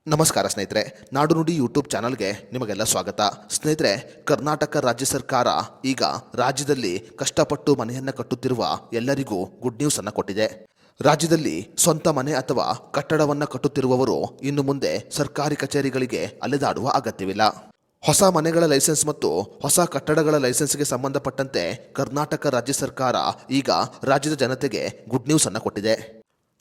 ನಮಸ್ಕಾರ ಸ್ನೇಹಿತರೆ, ನಾಡು ನುಡಿ ಯೂಟ್ಯೂಬ್ ಚಾನಲ್ಗೆ ನಿಮಗೆಲ್ಲ ಸ್ವಾಗತ. ಸ್ನೇಹಿತರೆ, ಕರ್ನಾಟಕ ರಾಜ್ಯ ಸರ್ಕಾರ ಈಗ ರಾಜ್ಯದಲ್ಲಿ ಕಷ್ಟಪಟ್ಟು ಮನೆಯನ್ನು ಕಟ್ಟುತ್ತಿರುವ ಎಲ್ಲರಿಗೂ ಗುಡ್ ನ್ಯೂಸ್ ಅನ್ನು ಕೊಟ್ಟಿದೆ. ರಾಜ್ಯದಲ್ಲಿ ಸ್ವಂತ ಮನೆ ಅಥವಾ ಕಟ್ಟಡವನ್ನು ಕಟ್ಟುತ್ತಿರುವವರು ಇನ್ನು ಮುಂದೆ ಸರ್ಕಾರಿ ಕಚೇರಿಗಳಿಗೆ ಅಲೆದಾಡುವ ಅಗತ್ಯವಿಲ್ಲ. ಹೊಸ ಮನೆಗಳ ಲೈಸೆನ್ಸ್ ಮತ್ತು ಹೊಸ ಕಟ್ಟಡಗಳ ಲೈಸೆನ್ಸ್ಗೆ ಸಂಬಂಧಪಟ್ಟಂತೆ ಕರ್ನಾಟಕ ರಾಜ್ಯ ಸರ್ಕಾರ ಈಗ ರಾಜ್ಯದ ಜನತೆಗೆ ಗುಡ್ ನ್ಯೂಸ್ ಅನ್ನು ಕೊಟ್ಟಿದೆ.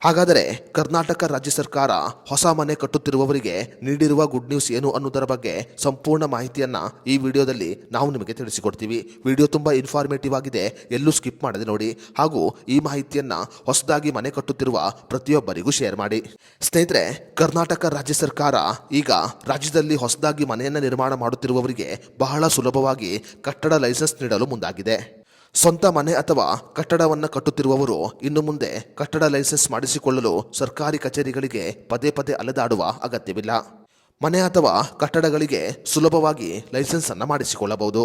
ಹಾಗಾದರೆ ಕರ್ನಾಟಕ ರಾಜ್ಯ ಸರ್ಕಾರ ಹೊಸ ಮನೆ ಕಟ್ಟುತ್ತಿರುವವರಿಗೆ ನೀಡಿರುವ ಗುಡ್ ನ್ಯೂಸ್ ಏನು ಅನ್ನೋದರ ಬಗ್ಗೆ ಸಂಪೂರ್ಣ ಮಾಹಿತಿಯನ್ನು ಈ ವಿಡಿಯೋದಲ್ಲಿ ನಾವು ನಿಮಗೆ ತಿಳಿಸಿಕೊಡ್ತೀವಿ. ವಿಡಿಯೋ ತುಂಬ ಇನ್ಫಾರ್ಮೇಟಿವ್ ಆಗಿದೆ, ಎಲ್ಲೂ ಸ್ಕಿಪ್ ಮಾಡದೆ ನೋಡಿ. ಹಾಗೂ ಈ ಮಾಹಿತಿಯನ್ನು ಹೊಸದಾಗಿ ಮನೆ ಕಟ್ಟುತ್ತಿರುವ ಪ್ರತಿಯೊಬ್ಬರಿಗೂ ಶೇರ್ ಮಾಡಿ. ಸ್ನೇಹಿತರೆ, ಕರ್ನಾಟಕ ರಾಜ್ಯ ಸರ್ಕಾರ ಈಗ ರಾಜ್ಯದಲ್ಲಿ ಹೊಸದಾಗಿ ಮನೆಯನ್ನು ನಿರ್ಮಾಣ ಮಾಡುತ್ತಿರುವವರಿಗೆ ಬಹಳ ಸುಲಭವಾಗಿ ಕಟ್ಟಡ ಲೈಸೆನ್ಸ್ ನೀಡಲು ಮುಂದಾಗಿದೆ. ಸ್ವಂತ ಮನೆ ಅಥವಾ ಕಟ್ಟಡವನ್ನು ಕಟ್ಟುತ್ತಿರುವವರು ಇನ್ನು ಮುಂದೆ ಕಟ್ಟಡ ಲೈಸೆನ್ಸ್ ಮಾಡಿಸಿಕೊಳ್ಳಲು ಸರ್ಕಾರಿ ಕಚೇರಿಗಳಿಗೆ ಪದೇ ಪದೇ ಅಲೆದಾಡುವ ಅಗತ್ಯವಿಲ್ಲ. ಮನೆ ಅಥವಾ ಕಟ್ಟಡಗಳಿಗೆ ಸುಲಭವಾಗಿ ಲೈಸೆನ್ಸ್ ಅನ್ನು ಮಾಡಿಸಿಕೊಳ್ಳಬಹುದು.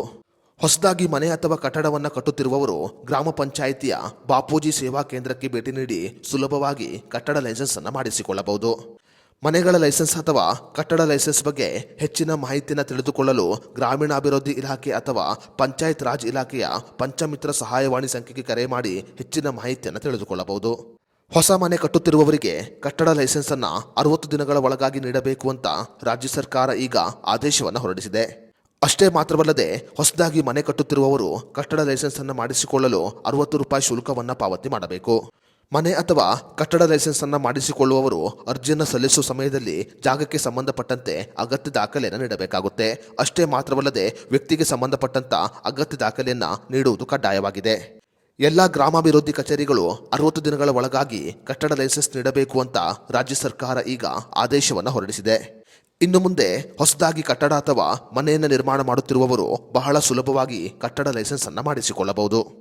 ಹೊಸದಾಗಿ ಮನೆ ಅಥವಾ ಕಟ್ಟಡವನ್ನು ಕಟ್ಟುತ್ತಿರುವವರು ಗ್ರಾಮ ಪಂಚಾಯಿತಿಯ ಬಾಪೂಜಿ ಸೇವಾ ಕೇಂದ್ರಕ್ಕೆ ಭೇಟಿ ನೀಡಿ ಸುಲಭವಾಗಿ ಕಟ್ಟಡ ಲೈಸೆನ್ಸ್ ಅನ್ನು ಮಾಡಿಸಿಕೊಳ್ಳಬಹುದು. ಮನೆಗಳ ಲೈಸೆನ್ಸ್ ಅಥವಾ ಕಟ್ಟಡ ಲೈಸೆನ್ಸ್ ಬಗ್ಗೆ ಹೆಚ್ಚಿನ ಮಾಹಿತಿಯನ್ನು ತಿಳಿದುಕೊಳ್ಳಲು ಗ್ರಾಮೀಣಾಭಿವೃದ್ಧಿ ಇಲಾಖೆ ಅಥವಾ ಪಂಚಾಯತ್ ರಾಜ್ ಇಲಾಖೆಯ ಪಂಚಮಿತ್ರ ಸಹಾಯವಾಣಿ ಸಂಖ್ಯೆಗೆ ಕರೆ ಮಾಡಿ ಹೆಚ್ಚಿನ ಮಾಹಿತಿಯನ್ನು ತಿಳಿದುಕೊಳ್ಳಬಹುದು. ಹೊಸ ಮನೆ ಕಟ್ಟುತ್ತಿರುವವರಿಗೆ ಕಟ್ಟಡ ಲೈಸೆನ್ಸ್ ಅನ್ನು 60 ದಿನಗಳ ಒಳಗಾಗಿ ನೀಡಬೇಕು ಅಂತ ರಾಜ್ಯ ಸರ್ಕಾರ ಈಗ ಆದೇಶವನ್ನು ಹೊರಡಿಸಿದೆ. ಅಷ್ಟೇ ಮಾತ್ರವಲ್ಲದೆ ಹೊಸದಾಗಿ ಮನೆ ಕಟ್ಟುತ್ತಿರುವವರು ಕಟ್ಟಡ ಲೈಸೆನ್ಸ್ ಅನ್ನು ಮಾಡಿಸಿಕೊಳ್ಳಲು 60 ರೂಪಾಯಿ ಶುಲ್ಕವನ್ನು ಪಾವತಿ ಮಾಡಬೇಕು. ಮನೆ ಅಥವಾ ಕಟ್ಟಡ ಲೈಸೆನ್ಸ್ ಅನ್ನು ಮಾಡಿಸಿಕೊಳ್ಳುವವರು ಅರ್ಜಿಯನ್ನು ಸಲ್ಲಿಸುವ ಸಮಯದಲ್ಲಿ ಜಾಗಕ್ಕೆ ಸಂಬಂಧಪಟ್ಟಂತೆ ಅಗತ್ಯ ದಾಖಲೆಯನ್ನು ನೀಡಬೇಕಾಗುತ್ತೆ. ಅಷ್ಟೇ ಮಾತ್ರವಲ್ಲದೆ ವ್ಯಕ್ತಿಗೆ ಸಂಬಂಧಪಟ್ಟಂತ ಅಗತ್ಯ ದಾಖಲೆಯನ್ನು ನೀಡುವುದು ಕಡ್ಡಾಯವಾಗಿದೆ. ಎಲ್ಲ ಗ್ರಾಮಾಭಿವೃದ್ಧಿ ಕಚೇರಿಗಳು 60 ದಿನಗಳ ಒಳಗಾಗಿ ಕಟ್ಟಡ ಲೈಸೆನ್ಸ್ ನೀಡಬೇಕು ಅಂತ ರಾಜ್ಯ ಸರ್ಕಾರ ಈಗ ಆದೇಶವನ್ನು ಹೊರಡಿಸಿದೆ. ಇನ್ನು ಮುಂದೆ ಹೊಸದಾಗಿ ಕಟ್ಟಡ ಅಥವಾ ಮನೆಯನ್ನು ನಿರ್ಮಾಣ ಮಾಡುತ್ತಿರುವವರು ಬಹಳ ಸುಲಭವಾಗಿ ಕಟ್ಟಡ ಲೈಸೆನ್ಸ್ ಅನ್ನು ಮಾಡಿಸಿಕೊಳ್ಳಬಹುದು.